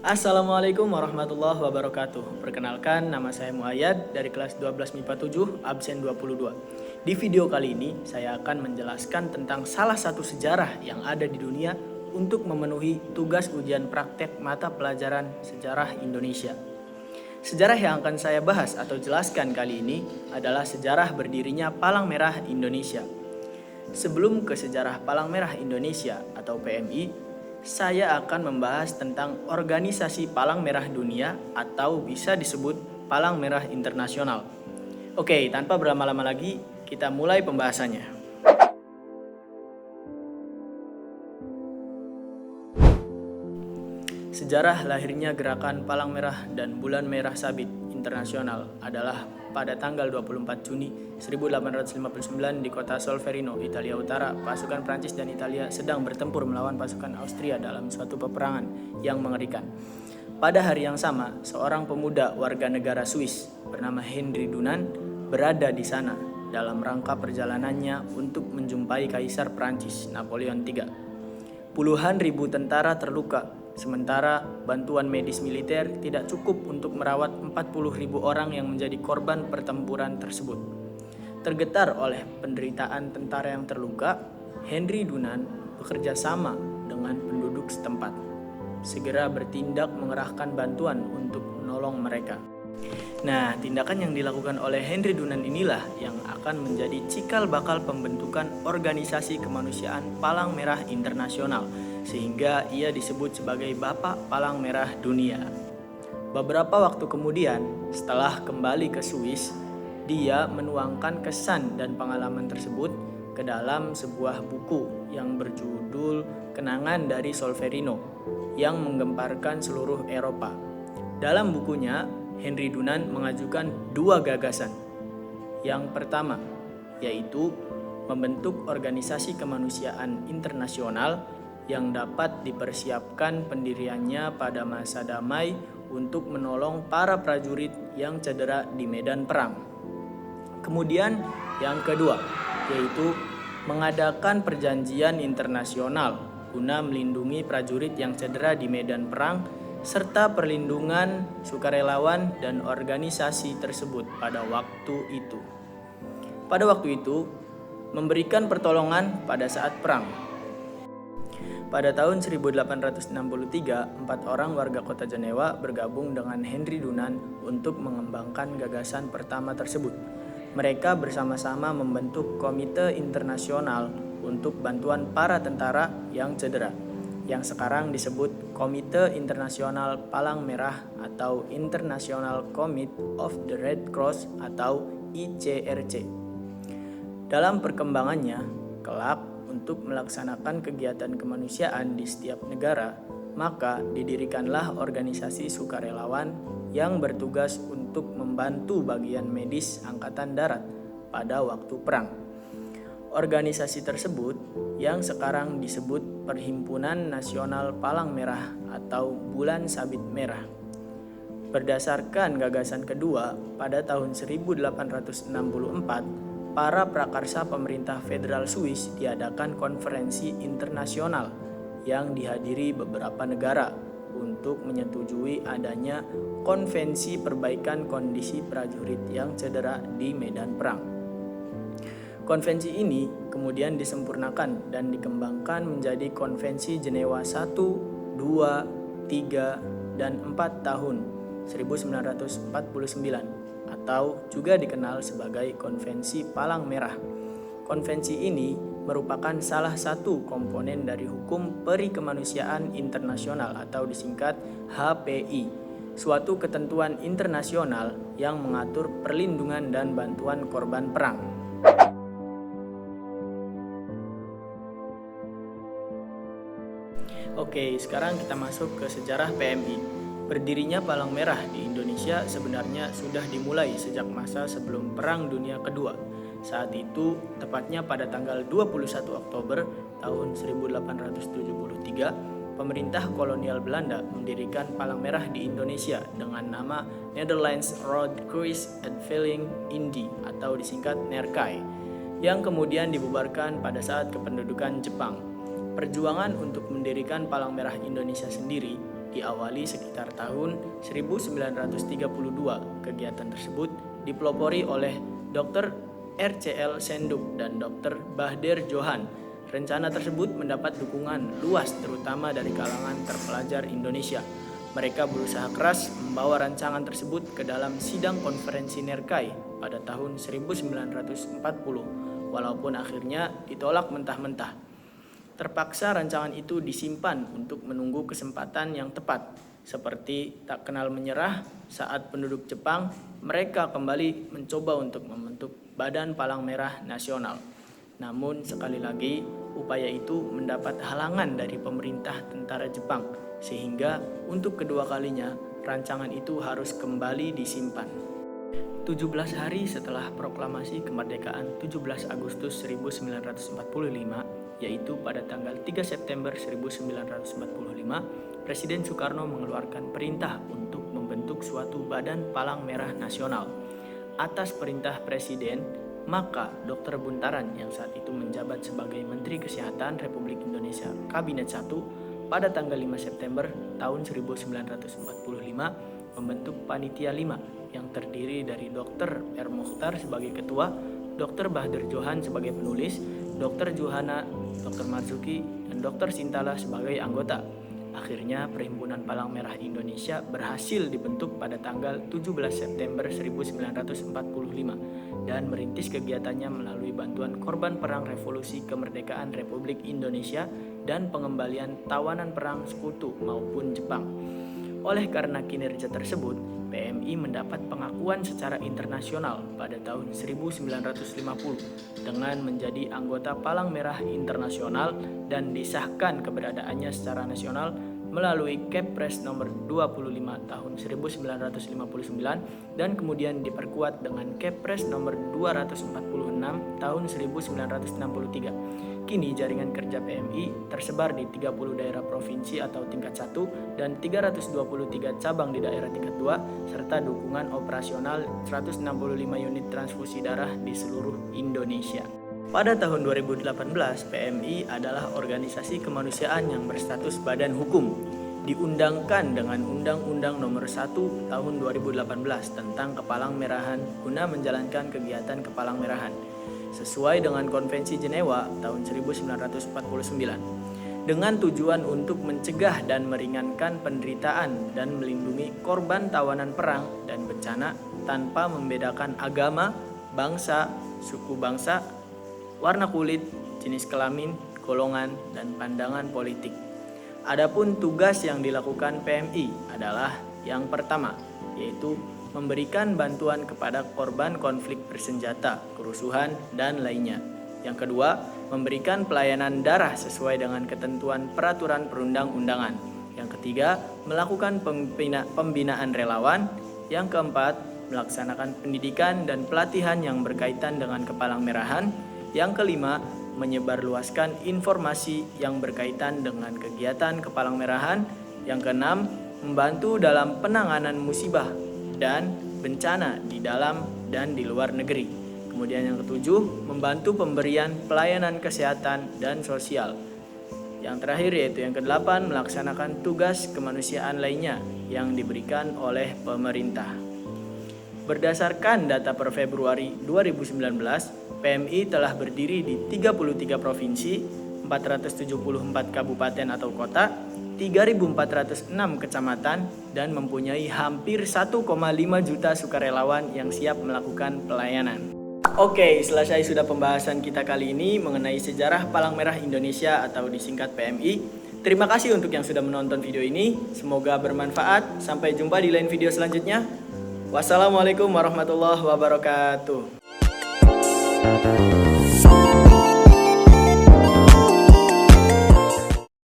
Assalamualaikum warahmatullahi wabarakatuh. Perkenalkan, nama saya Muayyad dari kelas 12 MIPA 7, absen 22. Di video kali ini, saya akan menjelaskan tentang salah satu sejarah yang ada di dunia untuk memenuhi tugas ujian praktek mata pelajaran sejarah Indonesia. Sejarah yang akan saya bahas atau jelaskan kali ini adalah sejarah berdirinya Palang Merah Indonesia. Sebelum ke sejarah Palang Merah Indonesia atau PMI, saya akan membahas tentang organisasi Palang Merah Dunia atau bisa disebut Palang Merah Internasional. Oke, tanpa berlama-lama lagi, kita mulai pembahasannya. Sejarah lahirnya gerakan Palang Merah dan Bulan Merah Sabit Internasional adalah pada tanggal 24 Juni 1859 di kota Solferino, Italia Utara. Pasukan Prancis dan Italia sedang bertempur melawan pasukan Austria dalam suatu peperangan yang mengerikan. Pada hari yang sama, seorang pemuda warga negara Swiss bernama Henry Dunant berada di sana dalam rangka perjalanannya untuk menjumpai Kaisar Prancis Napoleon III. Puluhan ribu tentara terluka, sementara bantuan medis militer tidak cukup untuk merawat 40.000 orang yang menjadi korban pertempuran tersebut. Tergetar oleh penderitaan tentara yang terluka, Henry Dunant bekerja sama dengan penduduk setempat, segera bertindak mengerahkan bantuan untuk menolong mereka. Nah, tindakan yang dilakukan oleh Henry Dunant inilah yang akan menjadi cikal bakal pembentukan organisasi kemanusiaan Palang Merah Internasional, sehingga ia disebut sebagai Bapak Palang Merah Dunia. Beberapa waktu kemudian, setelah kembali ke Swiss, dia menuangkan kesan dan pengalaman tersebut ke dalam sebuah buku yang berjudul Kenangan dari Solferino yang menggemparkan seluruh Eropa. Dalam bukunya, Henry Dunant mengajukan dua gagasan. Yang pertama, yaitu membentuk organisasi kemanusiaan internasional yang dapat dipersiapkan pendiriannya pada masa damai untuk menolong para prajurit yang cedera di medan perang. Kemudian yang kedua, yaitu mengadakan perjanjian internasional guna melindungi prajurit yang cedera di medan perang serta perlindungan sukarelawan dan organisasi tersebut pada waktu itu. Pada waktu itu, memberikan pertolongan pada saat perang. Pada tahun 1863, 4 orang warga kota Jenewa bergabung dengan Henry Dunant untuk mengembangkan gagasan pertama tersebut. Mereka bersama-sama membentuk Komite Internasional untuk bantuan para tentara yang cedera, yang sekarang disebut Komite Internasional Palang Merah atau International Committee of the Red Cross atau ICRC. Dalam perkembangannya, kelak untuk melaksanakan kegiatan kemanusiaan di setiap negara, maka didirikanlah organisasi sukarelawan yang bertugas untuk membantu bagian medis Angkatan Darat pada waktu perang. Organisasi tersebut yang sekarang disebut Perhimpunan Nasional Palang Merah atau Bulan Sabit Merah. Berdasarkan gagasan kedua, pada tahun 1864, para prakarsa pemerintah federal Swiss diadakan konferensi internasional yang dihadiri beberapa negara untuk menyetujui adanya konvensi perbaikan kondisi prajurit yang cedera di medan perang. Konvensi ini kemudian disempurnakan dan dikembangkan menjadi Konvensi Jenewa 1, 2, 3, dan 4 tahun 1949 atau juga dikenal sebagai Konvensi Palang Merah. Konvensi ini merupakan salah satu komponen dari Hukum Perikemanusiaan Internasional atau disingkat HPI, suatu ketentuan internasional yang mengatur perlindungan dan bantuan korban perang. Oke, sekarang kita masuk ke sejarah PMI. Berdirinya Palang Merah di Indonesia sebenarnya sudah dimulai sejak masa sebelum Perang Dunia Kedua. Saat itu, tepatnya pada tanggal 21 Oktober tahun 1873, pemerintah kolonial Belanda mendirikan Palang Merah di Indonesia dengan nama Netherlands Red Cross Uitvaling Indie atau disingkat NERKAI, yang kemudian dibubarkan pada saat kependudukan Jepang. Perjuangan untuk mendirikan Palang Merah Indonesia sendiri diawali sekitar tahun 1932. Kegiatan tersebut dipelopori oleh Dr. RCL Senduk dan Dr. Bahder Johan. Rencana tersebut mendapat dukungan luas terutama dari kalangan terpelajar Indonesia. Mereka berusaha keras membawa rancangan tersebut ke dalam sidang konferensi Nerkai pada tahun 1940, walaupun akhirnya ditolak mentah-mentah. Terpaksa rancangan itu disimpan untuk menunggu kesempatan yang tepat. Seperti tak kenal menyerah, saat penduduk Jepang, mereka kembali mencoba untuk membentuk Badan Palang Merah Nasional. Namun sekali lagi, upaya itu mendapat halangan dari pemerintah tentara Jepang, sehingga untuk kedua kalinya rancangan itu harus kembali disimpan. 17 hari setelah proklamasi kemerdekaan 17 Agustus 1945, yaitu pada tanggal 3 September 1945, Presiden Soekarno mengeluarkan perintah untuk membentuk suatu Badan Palang Merah Nasional. Atas perintah Presiden, maka Dr. Buntaran yang saat itu menjabat sebagai Menteri Kesehatan Republik Indonesia Kabinet 1 pada tanggal 5 September tahun 1945 membentuk Panitia 5 yang terdiri dari Dr. R. Mokhtar sebagai ketua, Dr. Bahder Johan sebagai penulis, Dr. Johana, Dr. Marzuki, dan Dr. Sintala sebagai anggota. Akhirnya Perhimpunan Palang Merah Indonesia berhasil dibentuk pada tanggal 17 September 1945 dan merintis kegiatannya melalui bantuan korban perang revolusi kemerdekaan Republik Indonesia dan pengembalian tawanan perang sekutu maupun Jepang. Oleh karena kinerja tersebut, PMI mendapat pengakuan secara internasional pada tahun 1950 dengan menjadi anggota Palang Merah Internasional dan disahkan keberadaannya secara nasional melalui Kepres nomor 25 tahun 1959 dan kemudian diperkuat dengan Kepres nomor 246 tahun 1963. Kini jaringan kerja PMI tersebar di 30 daerah provinsi atau tingkat 1 dan 323 cabang di daerah tingkat 2 serta dukungan operasional 165 unit transfusi darah di seluruh Indonesia. Pada tahun 2018, PMI adalah organisasi kemanusiaan yang berstatus badan hukum, diundangkan dengan Undang-Undang Nomor 1 Tahun 2018 tentang Kepalang Merahan guna menjalankan kegiatan Kepalang Merahan sesuai dengan Konvensi Jenewa tahun 1949 dengan tujuan untuk mencegah dan meringankan penderitaan dan melindungi korban tawanan perang dan bencana tanpa membedakan agama, bangsa, suku bangsa, warna kulit, jenis kelamin, golongan, dan pandangan politik. Adapun tugas yang dilakukan PMI adalah yang pertama, yaitu memberikan bantuan kepada korban konflik bersenjata, kerusuhan, dan lainnya. Yang kedua, memberikan pelayanan darah sesuai dengan ketentuan peraturan perundang-undangan. Yang ketiga, melakukan pembinaan relawan. Yang keempat, melaksanakan pendidikan dan pelatihan yang berkaitan dengan Kepalang Merahan. Yang kelima, menyebarluaskan informasi yang berkaitan dengan kegiatan Kepalang Merahan. Yang keenam, membantu dalam penanganan musibah dan bencana di dalam dan di luar negeri. Kemudian yang ketujuh, membantu pemberian pelayanan kesehatan dan sosial. Yang terakhir yaitu yang kedelapan, melaksanakan tugas kemanusiaan lainnya yang diberikan oleh pemerintah. Berdasarkan data per Februari 2019, PMI telah berdiri di 33 provinsi, 474 kabupaten atau kota, 3.406 kecamatan, dan mempunyai hampir 1,5 juta sukarelawan yang siap melakukan pelayanan. Oke, selesai sudah pembahasan kita kali ini mengenai sejarah Palang Merah Indonesia atau disingkat PMI. Terima kasih untuk yang sudah menonton video ini. Semoga bermanfaat. Sampai jumpa di lain video selanjutnya. Wassalamualaikum warahmatullahi wabarakatuh.